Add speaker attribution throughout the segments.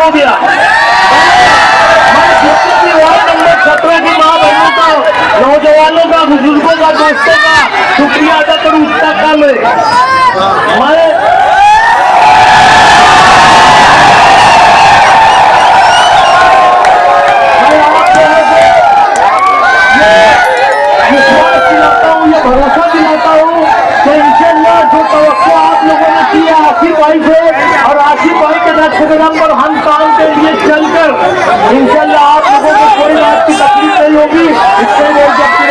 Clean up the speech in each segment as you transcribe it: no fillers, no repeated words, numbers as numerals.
Speaker 1: हो गया। Ward number 17 की माँ बहनों का, नौजवानों का, बुजुर्गों का, दोस्तों का शुक्रिया अदा करूँ उसका काम है। भरोसा दिलाता हूँ कि इंशाअल्लाह जो तवक्को आप लोगों ने किया आसिफ भाई से और आसिफ भाई के नक्शेकदम पर हम काम के लिए चलकर इंशाअल्लाह आप लोगों को कोई बात की तकलीफ नहीं होगी। इससे वो जबकि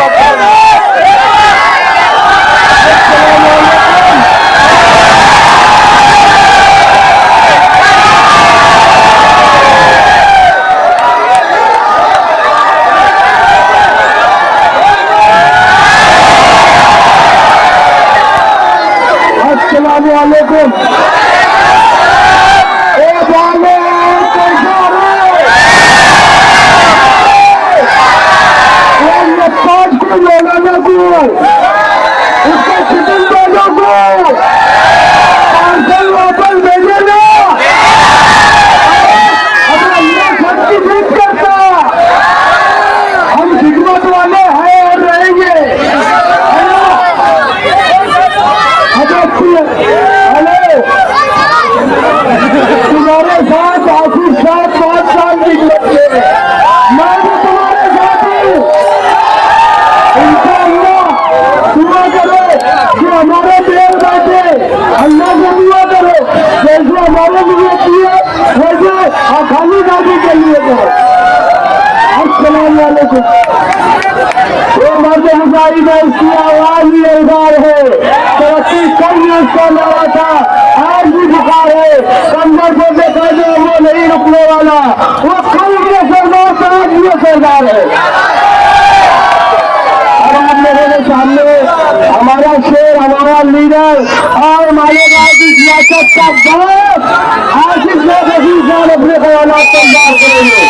Speaker 1: इसकी आवाज ही अलगार है। तरक्की करने उसका नारा था, आज भी बुखार है। कमर को देखा जो वो नहीं रुकने वाला, वो कल के सरदार था, आज भी सरदार है। और आप मेरे सामने हमारा शेर, हमारा लीडर और मालेगांव की सियासत का बाप आसिफ साहब अपने ख्यालात को बात करेंगे।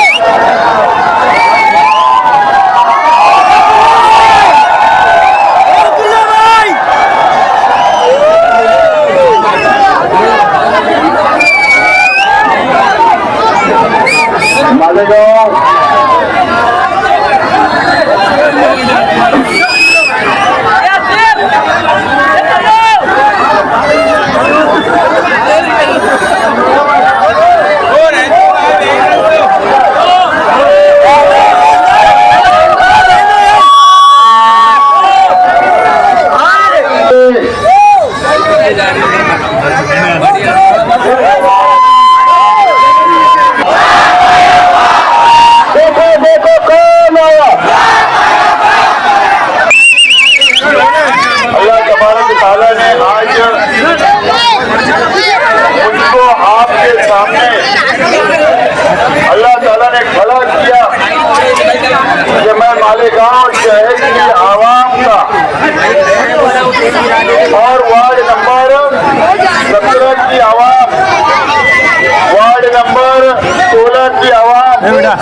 Speaker 1: अल्लाह ताला ने भला किया कि मैं मालेगांव शहर की आवाम का और वार्ड नंबर 17 की आवाम, वार्ड नंबर 16 की आवाम का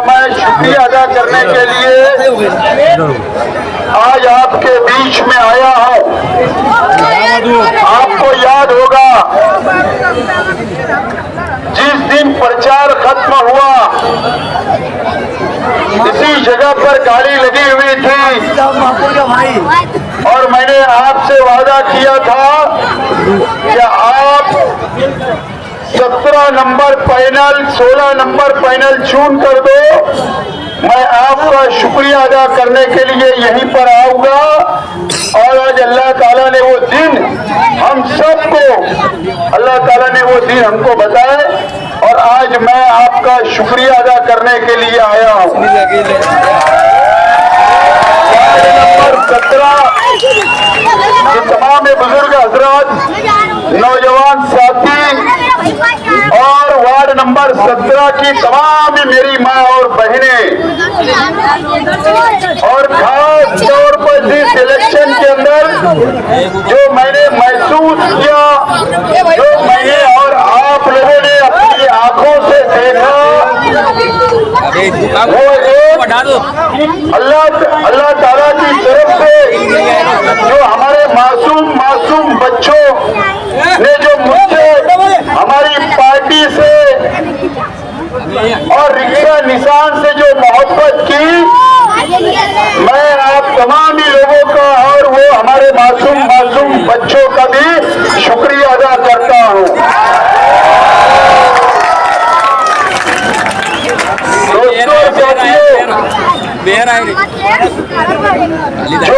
Speaker 1: मैं शुक्रिया अदा करने के लिए आज आपके बीच में आया हूँ। आपको याद होगा जिस दिन प्रचार खत्म हुआ इसी जगह पर गाड़ी लगी हुई थी और मैंने आपसे वादा किया था कि आप 17 नंबर पैनल 16 नंबर पैनल चुन कर दो, मैं आपका शुक्रिया अदा करने के लिए यहीं पर आऊंगा। और आज अल्लाह ताला ने वो दिन हम सबको, अल्लाह ताला ने वो दिन हमको बताए और आज मैं आपका शुक्रिया अदा करने के लिए आया हूँ। वार्ड नंबर 17 के तमाम बुजुर्ग हजरात, नौजवान साथी और वार्ड नंबर 17 की तमाम मेरी माँ और बहनें, और खास तौर पर इस इलेक्शन के अंदर जो मैंने महसूस किया, जो मैंने और आप लोगों ने अपनी आंखों से देखा, वो अल्लाह ताला की तरफ से जो हमारे मासूम बच्चों ने जो मुझसे हमारी और रिक्शा निशान से जो मोहब्बत की, मैं आप तमाम ही लोगों का और वो हमारे मासूम बच्चों का भी शुक्रिया अदा करता हूँ। दोस्तों साथियों, जो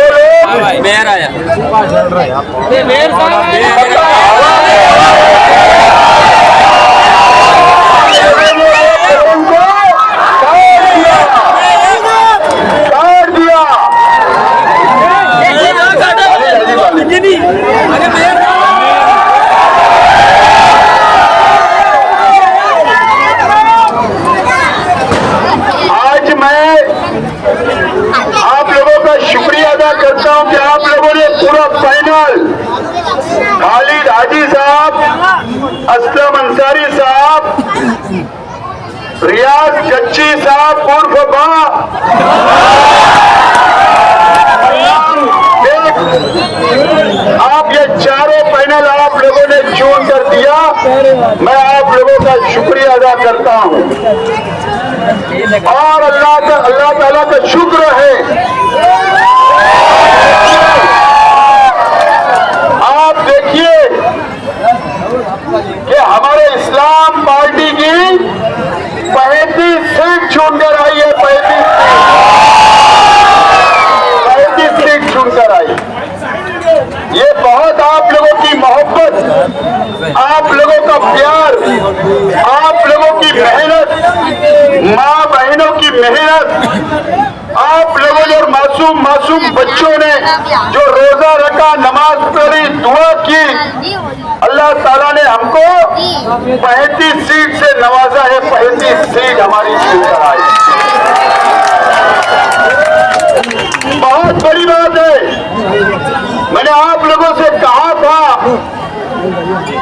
Speaker 1: करता हूं कि आप लोगों ने पूरा फाइनल खालिद हाजी साहब, असलम अंसारी साहब, रियाज गच्ची साहब उर्फ बा, आप ये चारों पैनल आप लोगों ने चुन कर दिया। मैं आप लोगों का शुक्रिया अदा करता हूं और अल्लाह ताला का शुक्र है। आप देखिए कि हमारे इस्लाम पार्टी की 35 सीट चुनकर आई है। 35 सीट चुनकर आई। ये बहुत आप लोगों की मोहब्बत, आप लोगों का प्यार, आप लोगों की मेहनत, माँ बहनों की मेहनत, आप लोगों ने और मासूम बच्चों ने जो रोजा रखा, नमाज पढ़ी, दुआ की, अल्लाह ताला ने हमको 35 सीट से नवाजा है। 35 सीट हमारी जीत कर आई, बहुत बड़ी बात है। मैंने आप लोगों से कहा था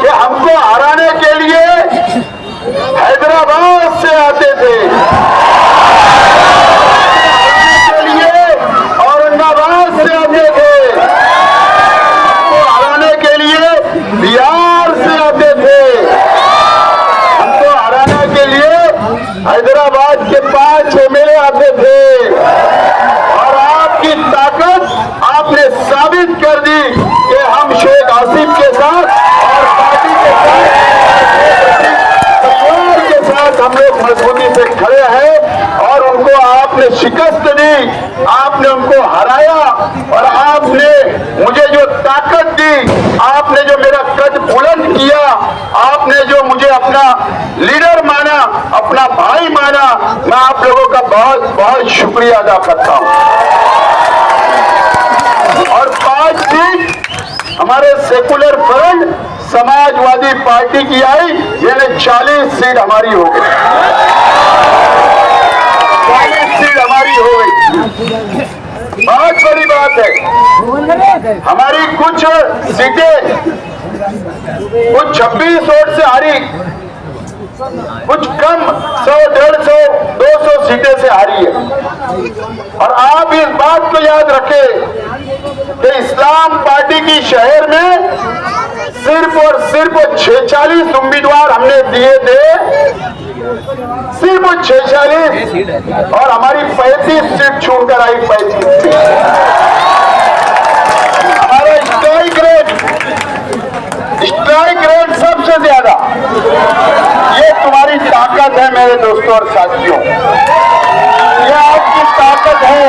Speaker 1: कि हमको हराने के लिए हैदराबाद से आते थे, के लिए औरंगाबाद से आते थे, हमको हराने के लिए बिहार से आते थे, हमको हराने के लिए हैदराबाद के 5 एमएलए आते थे। और आपकी ताकत आपने साबित कर दी कि हम शेख आसिफ के साथ और पार्टी के साथ, परिवार के साथ हम लोग मजबूती से खड़े हैं और उनको आपने शिकस्त दी, आपने उनको हराया और आपने मुझे जो ताकत दी, आपने जो मेरा कद बुलंद किया, आपने जो मुझे अपना लीडर माना, अपना भाई माना, मैं आप लोगों का बहुत बहुत शुक्रिया अदा करता हूं। और 5 सीट हमारे सेकुलर फ्रंट समाजवादी पार्टी की आई, यानी 40 सीट हमारी हो गई। 40 सीट हमारी हो गई। बहुत बड़ी बात है। हमारी कुछ सीटें कुछ 26 वोट से हारी, कुछ कम 100, 150, 200 सीटें से हारी है। और आप इस बात को याद रखें कि इस्लाम पार्टी की शहर में सिर्फ और सिर्फ 46 उम्मीदवार हमने दिए थे, सिर्फ 46, और हमारी 35 सीट छोड़कर आई। 35 सीट हमारा स्ट्राइक रेट सबसे ज्यादा। ये तुम्हारी ताकत है मेरे दोस्तों और साथियों, ये आपकी ताकत है।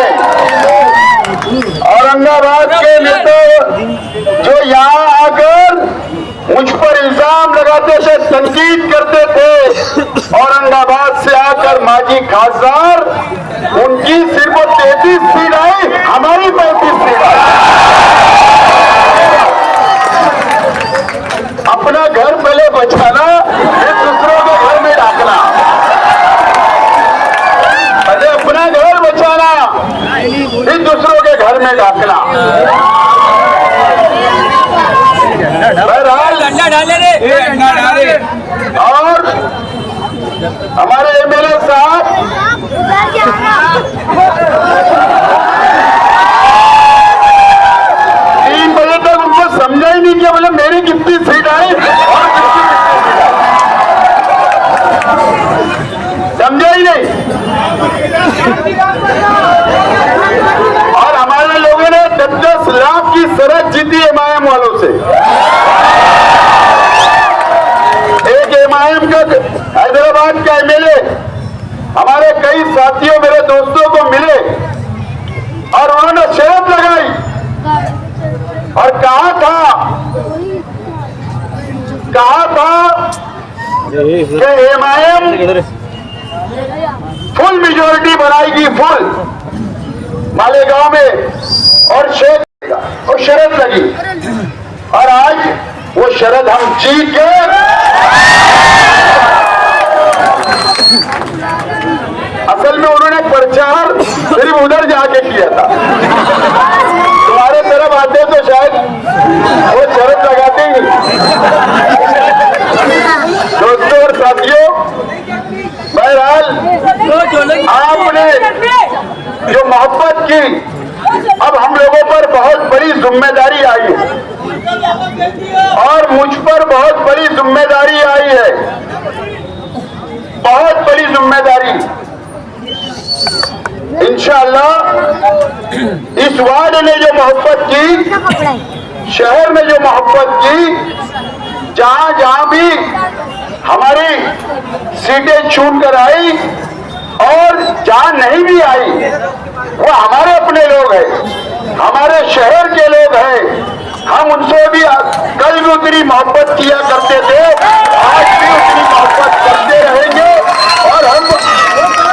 Speaker 1: औरंगाबाद के नेता जो यहाँ आकर मुझ पर इल्जाम लगाते थे, तनकीद करते थे, औरंगाबाद से आकर माजी खासदार, उनकी सिर्फ 33 सीट आई, हमारी 35 सीट आई। अपना घर पहले बचाना, फिर दूसरों के घर में डाकना। पहले अपना घर बचाना, फिर दूसरों के घर में डाकना। और हमारे एमएलए साहब 3 बजे तक उनको समझा ही नहीं कि बोले मेरी कितनी सीट आई और कितनी, समझा ही फरीदाबाद का एमएलए हमारे कई साथियों मेरे दोस्तों को मिले और उन्होंने शर्त लगाई और कहा था कि एमआईएम फुल मेजोरिटी बनाएगी, फुल मालेगांव में और शेख और शरत लगी और आज वो शरत हम जीत गए। असल में उन्होंने प्रचार सिर्फ उधर जाके किया था, तुम्हारे तरफ आते तो शायद वो शरत लगाते ही नहीं। दोस्तों और साथियों, बहरहाल आपने जो मोहब्बत की, अब हम लोगों पर बहुत बड़ी जिम्मेदारी आई है और मुझ पर बहुत बड़ी जिम्मेदारी आई है, बहुत बड़ी जिम्मेदारी। इंशाअल्लाह इस वार्ड ने जो मोहब्बत की, शहर में जो मोहब्बत की, जहां जहां भी हमारी सीटें चुन कर आई और जहां नहीं भी आई, वो हमारे अपने लोग हैं, हमारे शहर के लोग हैं। हम उनसे भी कल भी उतनी मोहब्बत किया करते थे, आज भी उतनी मोहब्बत करते रहेंगे और हम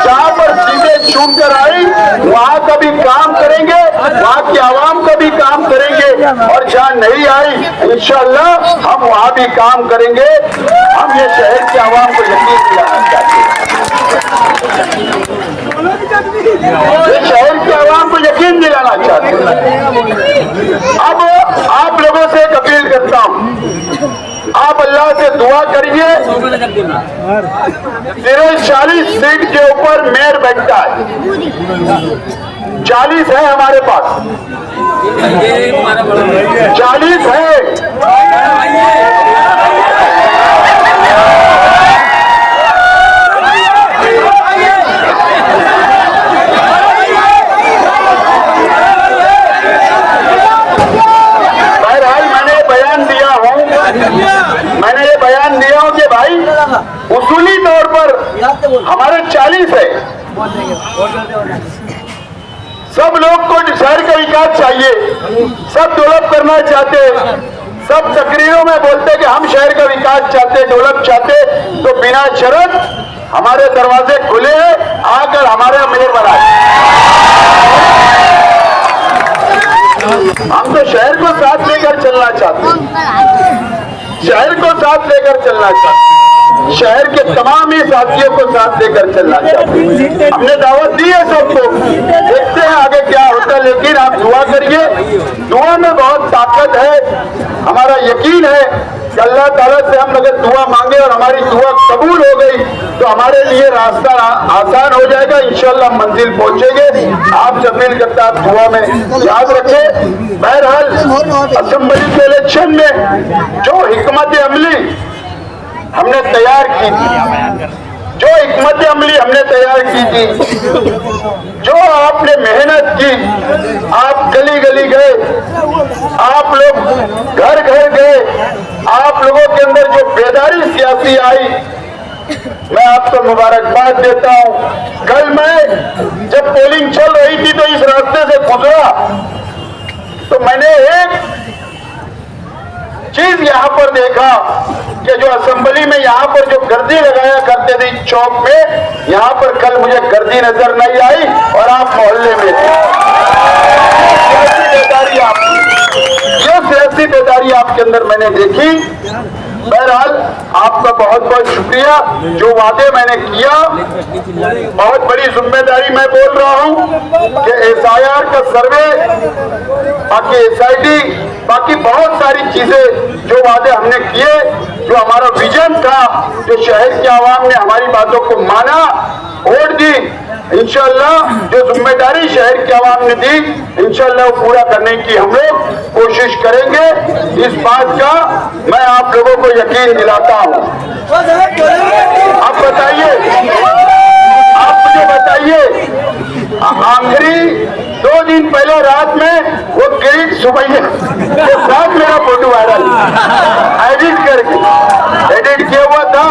Speaker 1: जहां पर सीटें चुन कर आई वहां का भी काम करेंगे, वहां की आवाम का भी काम करेंगे और जहां नहीं आई इंशाअल्लाह हम वहां भी काम करेंगे। हम ये शहर की आवाम को यकीन दिलाना चाहते हैं, ये शहर की आवाम को यकीन दिलाना चाहते हैं। अब आप लोगों से एक अपील करता हूं, आप अल्लाह से दुआ करिए। 40 सीट के ऊपर मेयर बैठता है, 40 है हमारे पास, 40 है। मैंने ये बयान दिया हूं कि भाई उसूली तौर पर हमारे 40 है, सब लोग को शहर का विकास चाहिए, सब डेवलप करना चाहते, सब तकरीरों में बोलते कि हम शहर का विकास चाहते, डेवलप चाहते, तो बिना शर्त हमारे दरवाजे खुले हैं, आकर हमारे मेयर बनाए। हम तो शहर को साथ लेकर चलना चाहते हैं, शहर को साथ लेकर चलना चाहते, शहर के तमाम ही साथियों को साथ लेकर चलना चाहते। हमने दावत दी है सबको, देखते हैं आगे क्या होता है, लेकिन आप दुआ करिए, दुआ में बहुत ताकत है। हमारा यकीन है कि अल्लाह ताला से हम अगर दुआ मांगे और हमारी दुआ कबूल हो गई तो हमारे लिए रास्ता आसान हो जाएगा, इंशाअल्लाह मंजिल पहुंचेंगे। आप अपील करता आप दुआ में याद रखें। बहरहाल असेंबली के इलेक्शन में जो हिकमत अमली हमने तैयार की थी, जो हिकमत अमली हमने तैयार की थी, जो आपने मेहनत की, आप गली गली गए, आप लोग घर घर गए, आप लोगों के अंदर जो बेदारी सियासी आई, मैं आपको मुबारकबाद देता हूं। कल मैं जब पोलिंग चल रही थी तो इस रास्ते से गुजरा तो मैंने एक चीज यहाँ पर देखा कि जो असेंबली में यहाँ पर जो गर्दी लगाया करते थे चौक में, यहाँ पर कल मुझे गर्दी नजर नहीं आई और आप मोहल्ले में थे। सियासी बेदारी आपके अंदर मैंने देखी। बहरहाल आपका बहुत बहुत शुक्रिया। जो वादे मैंने किया, बहुत बड़ी जिम्मेदारी मैं बोल रहा हूं कि SIR का सर्वे, बाकी SIT, बाकी बहुत सारी चीजें जो वादे हमने किए, जो हमारा विजन था, जो शहर की आवाम ने हमारी बातों को माना, वोट दी, इंशाअल्लाह जो जिम्मेदारी शहर की आवाम ने दी, इंशाअल्लाह वो पूरा करने की हम लोग कोशिश करेंगे। इस बात का मैं आप लोगों को यकीन दिलाता हूं। आप बताइए, आप मुझे बताइए, आखिरी 2 दिन पहले रात में वो किरीट सुबैया के साथ मेरा फोटो वायरल एडिट किया हुआ था,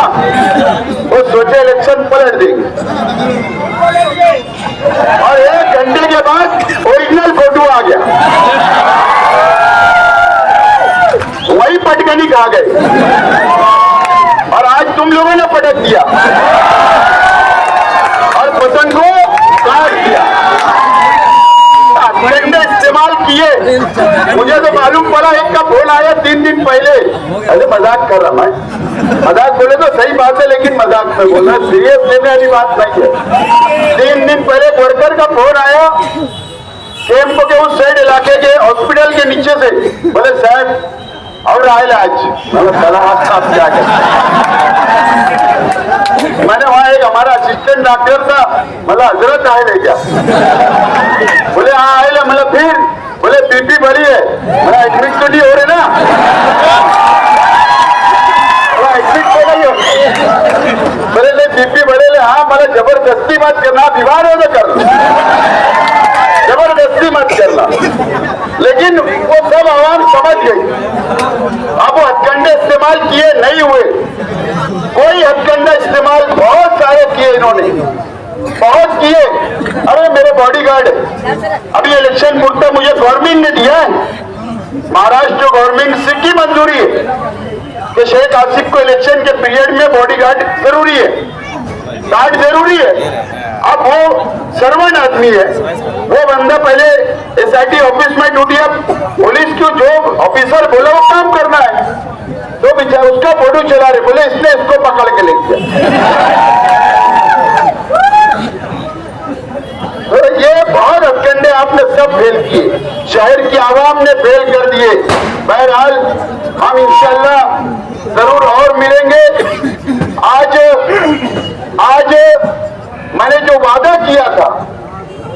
Speaker 1: वो सोचे इलेक्शन पलट देंगे और 1 घंटे के बाद ओरिजिनल फोटो आ गया, वही पटकनी खा गए और आज तुम लोगों ने पटक दिया और पतंग को काट दिया। डंडे इस्तेमाल किए, मुझे तो मालूम पड़ा एक का फोन आया 3 दिन पहले। अरे मजाक कर रहा मैं, मजाक बोले तो सही बात है लेकिन मजाक में बोलना, सीरियस लेने वाली बात नहीं है। 3 दिन पहले वर्कर का फोन आया कैंप के उस साइड इलाके के हॉस्पिटल के नीचे से, बोले साहब और आए आज आप क्या कर। मैंने वहां एक हमारा असिस्टेंट डॉक्टर था, मतलब हजरत आए क्या, बोले हाँ आए, मतलब फिर बोले बीपी बढ़ी है, मेरा एडमिट तो नहीं हो रहे ना, एडमिट तो नहीं हो, बोले नहीं बीपी बढ़े ले, हाँ मतलब जबरदस्ती मत करना, बीमार हो तो कर, जबरदस्ती मत करना। लेकिन वो सब आवाम समझ गई। अब वो हथकंडे इस्तेमाल किए नहीं हुए, कोई हथकंडा इस्तेमाल बहुत सारे किए इन्होंने, बहुत किए। अरे मेरे बॉडीगार्ड, अभी इलेक्शन मुद्दा मुझे गवर्नमेंट ने दिया है, महाराष्ट्र गवर्नमेंट से की मंजूरी है कि शेख आसिफ को इलेक्शन के पीरियड में बॉडीगार्ड जरूरी है, गार्ड जरूरी है। अब वो सर्वेंट आदमी है, वो बंदा पहले एसआईटी ऑफिस में ड्यूटी, अब पुलिस को जो ऑफिसर बोला वो काम करना है, तो बेचारा उसका फोटो चला रहे, बोले इसने इसको पकड़ के ले गया। तो ये बहुत हथकंडे आपने सब फेल किए, शहर की आवाम ने फेल कर दिए। बहरहाल हम इंशाल्लाह जरूर और मिलेंगे। आज मैंने जो वादा किया था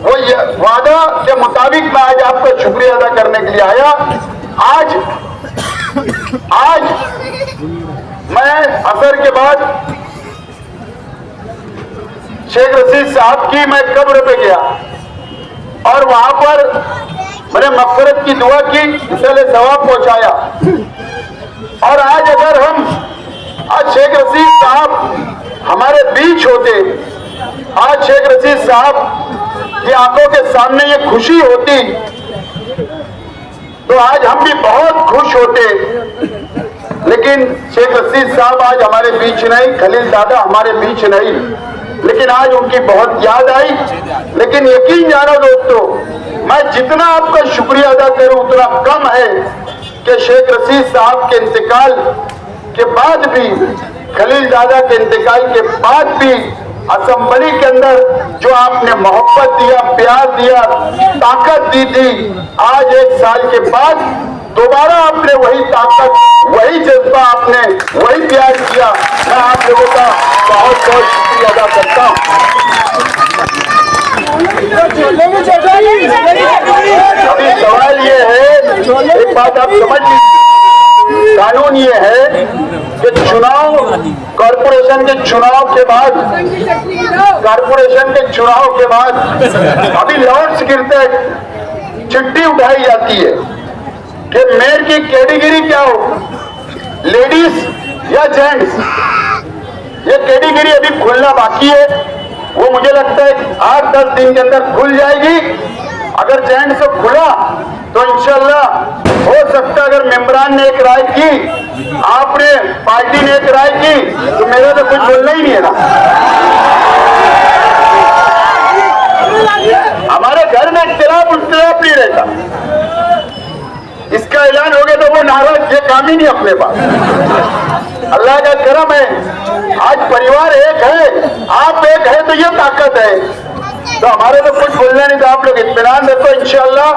Speaker 1: वो वादा के मुताबिक मैं आज आपका शुक्रिया अदा करने के लिए आया। आज मैं असर के बाद शेख रशीद साहब की मैं कब्र पे गया और वहां पर मैंने मग़फ़िरत की दुआ की, इसलिए सवाब पहुंचाया। और आज अगर आज शेख रशीद साहब हमारे बीच होते, आज शेख रशीद साहब की आंखों के सामने ये खुशी होती तो आज हम भी बहुत खुश होते। लेकिन शेख रशीद साहब आज हमारे बीच नहीं, खलील दादा हमारे बीच नहीं, लेकिन आज उनकी बहुत याद आई। लेकिन यकीन जानो दोस्तों, मैं जितना आपका शुक्रिया अदा करूं उतना कम है कि शेख रशीद साहब के इंतकाल के बाद भी, खलील दादा के इंतकाल के बाद भी असेंबली के अंदर जो आपने मोहब्बत दिया, प्यार दिया, ताकत दी थी, आज 1 साल के बाद दोबारा आपने वही ताकत, वही जज्बा, आपने वही प्यार किया। मैं आप लोगों का बहुत बहुत शुक्रिया अदा करता हूँ। अभी सवाल ये है, एक बात आप समझ लीजिए, कानून ये है कि चुनाव, कॉरपोरेशन के चुनाव के बाद, अभी लॉर्ड्स गिरते चिट्ठी उठाई जाती है कि मेयर की कैटेगरी क्या हो, लेडीज या जेंट्स। ये कैटेगरी अभी खुलना बाकी है, वो मुझे लगता है 8-10 दिन के अंदर खुल जाएगी। अगर जेंट्स से खुला तो इंशाल्लाह हो सकता है, अगर मेंबरान ने एक राय की, आपने पार्टी ने एक राय की, तो मेरा तो कुछ बोलना ही नहीं है ना। हमारे घर में इख्तिलाफ नहीं रहता, इसका ऐलान हो गया तो वो नाराज, ये काम ही नहीं अपने पास। अल्लाह का करम है, आज परिवार एक है, आप एक है, तो ये ताकत है। तो हमारे तो कुछ बोलना नहीं, तो आप लोग इत्मीनान रखो, इंशाल्लाह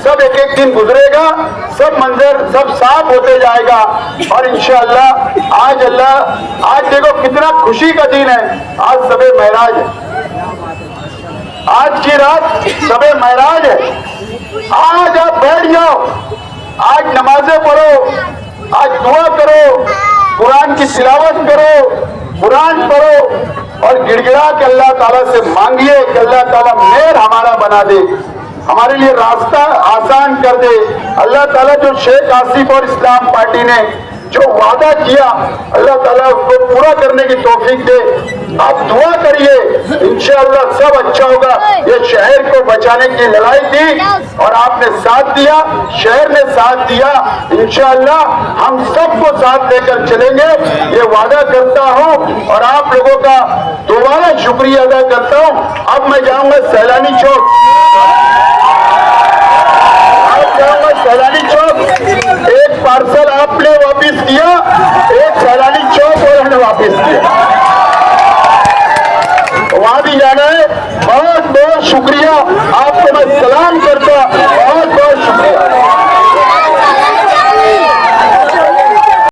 Speaker 1: सब एक दिन गुजरेगा, सब मंजर सब साफ होते जाएगा। और इंशाल्लाह आज देखो कितना खुशी का दिन है, आज सबे महराज है, आज की रात सबे महराज है। आज आप बैठ जाओ, आज नमाजें पढ़ो, आज दुआ करो, कुरान की तिलावत करो, कुरान पढ़ो और गिड़गिड़ा के अल्लाह ताला से मांगिए कि अल्लाह ताला मेहर हमारा बना दे, हमारे लिए रास्ता आसान कर दे। अल्लाह ताला जो शेख आसिफ और इस्लाम पार्टी ने जो वादा किया अल्लाह ताला उसको पूरा करने की तौफीक दे। आप दुआ करिए, इंशाअल्लाह सब अच्छा होगा। ये शहर को बचाने की लड़ाई थी और आपने साथ दिया, शहर ने साथ दिया। इंशाअल्लाह हम सबको साथ लेकर चलेंगे, ये वादा करता हूं और आप लोगों का दोबारा शुक्रिया अदा करता हूं। अब मैं जाऊंगा सैलानी चौक, सैलानी चौक। एक पार्सल आपने वापस किया, एक सैलानी चौक वालों ने वापस किया, वहां भी जाना है। बहुत बहुत शुक्रिया, आपको मैं सलाम करता, बहुत बहुत शुक्रिया।